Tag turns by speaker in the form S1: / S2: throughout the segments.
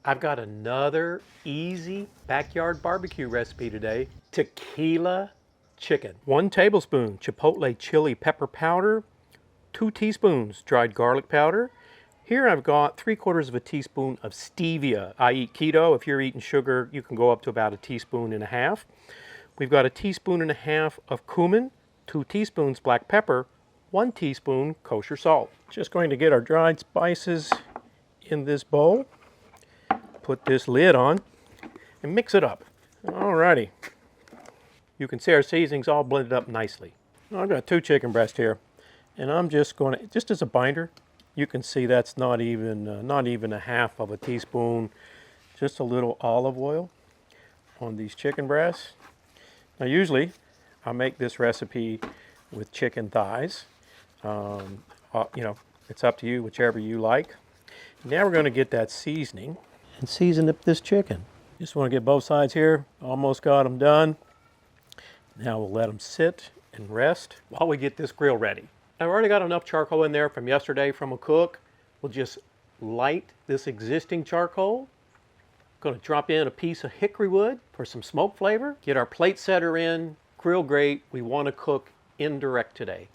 S1: I've got another easy backyard barbecue recipe today. Tequila chicken. 1 tablespoon chipotle chili pepper powder, 2 teaspoons dried garlic powder. Here I've got 3/4 of a teaspoon of stevia. I eat keto. If you're eating sugar, you can go up to about 1.5 teaspoons. We've got 1.5 teaspoons of cumin, 2 teaspoons black pepper, 1 teaspoon kosher salt. Just going to get our dried spices in this bowl. Put this lid on and mix it up. Alrighty. You can see our seasoning's all blended up nicely. I've got 2 chicken breasts here, and I'm just going to, just as a binder, you can see that's not even 1/2 teaspoon, just a little olive oil on these chicken breasts. Now usually I make this recipe with chicken thighs. You know, it's up to you, whichever you like. Now we're going to get that seasoning and season up this chicken. Just want to get both sides here. Almost got them done. Now we'll let them sit and rest while we get this grill ready. I've already got enough charcoal in there from yesterday from a cook. We'll just light this existing charcoal. Going to drop in a piece of hickory wood for some smoke flavor. Get our plate setter in, grill grate. We want to cook indirect today.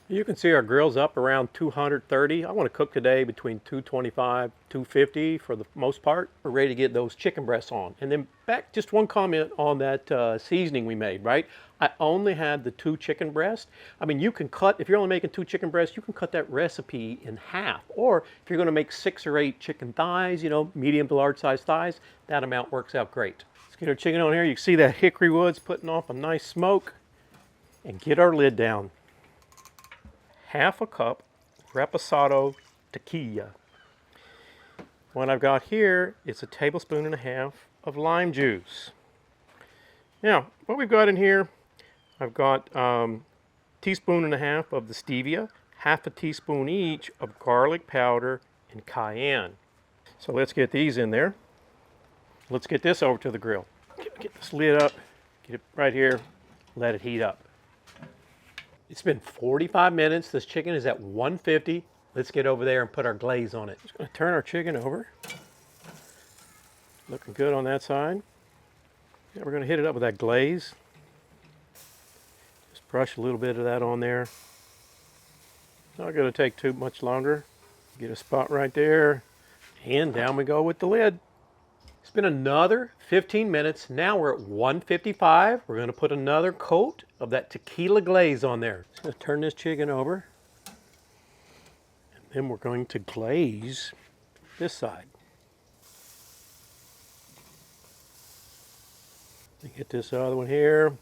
S1: You can see our grill's up around 230. I want to cook today between 225, 250 for the most part. We're ready to get those chicken breasts on. And then back, just one comment on that seasoning we made, right? I only had the 2 chicken breasts. I mean, you can cut, if you're only making 2 chicken breasts, you can cut that recipe in half. Or if you're going to make 6 or 8 chicken thighs, you know, medium to large size thighs, that amount works out great. Let's get our chicken on here. You can see that hickory wood's putting off a nice smoke. And get our lid down. 1/2 cup reposado tequila. What I've got here is 1.5 tablespoons of lime juice. Now, what we've got in here, I've got 1.5 teaspoons of the stevia, 1/2 teaspoon each of garlic powder and cayenne. So let's get these in there. Let's get this over to the grill. Get this lid up, get it right here, let it heat up. It's been 45 minutes. This chicken is at 150. Let's get over there and put our glaze on it. Just going to turn our chicken over. Looking good on that side. Now we're going to hit it up with that glaze. Just brush a little bit of that on there. Not going to take too much longer. Get a spot right there. And down we go with the lid. It's been another 15 minutes. Now we're at 155. We're going to put another coat of that tequila glaze on there. Just going to turn this chicken over. And then we're going to glaze this side. Get this other one here.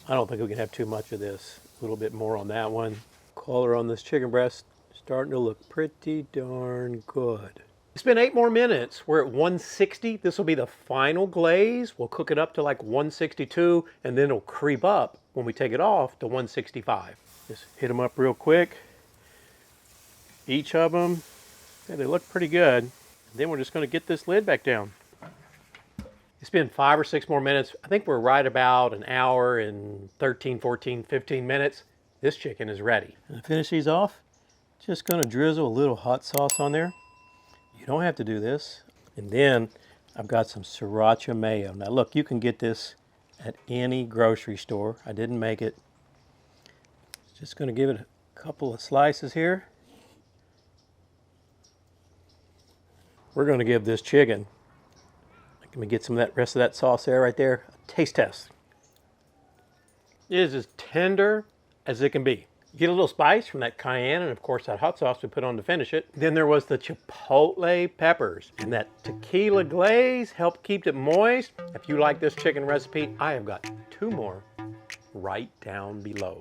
S1: I don't think we can have too much of this. A little bit more on that one. Color on this chicken breast starting to look pretty darn good. It's been 8 more minutes. We're at 160. This will be the final glaze. We'll cook it up to like 162, and then it'll creep up when we take it off to 165. Just hit them up real quick. Each of them, yeah, they look pretty good. And then we're just going to get this lid back down. It's been 5 or 6 more minutes. I think we're right about an hour and 13, 14, 15 minutes. This chicken is ready. And to finish these off, just going to drizzle a little hot sauce on there. You don't have to do this. And then I've got some sriracha mayo. Now look, you can get this at any grocery store. I didn't make it. Just going to give it a couple of slices here. We're going to give this chicken, let me get some of that rest of that sauce there right there, a taste test. It is as tender as it can be. Get a little spice from that cayenne and of course that hot sauce we put on to finish it. Then there was the chipotle peppers and that tequila glaze helped keep it moist. If you like this chicken recipe, I have got 2 more right down below.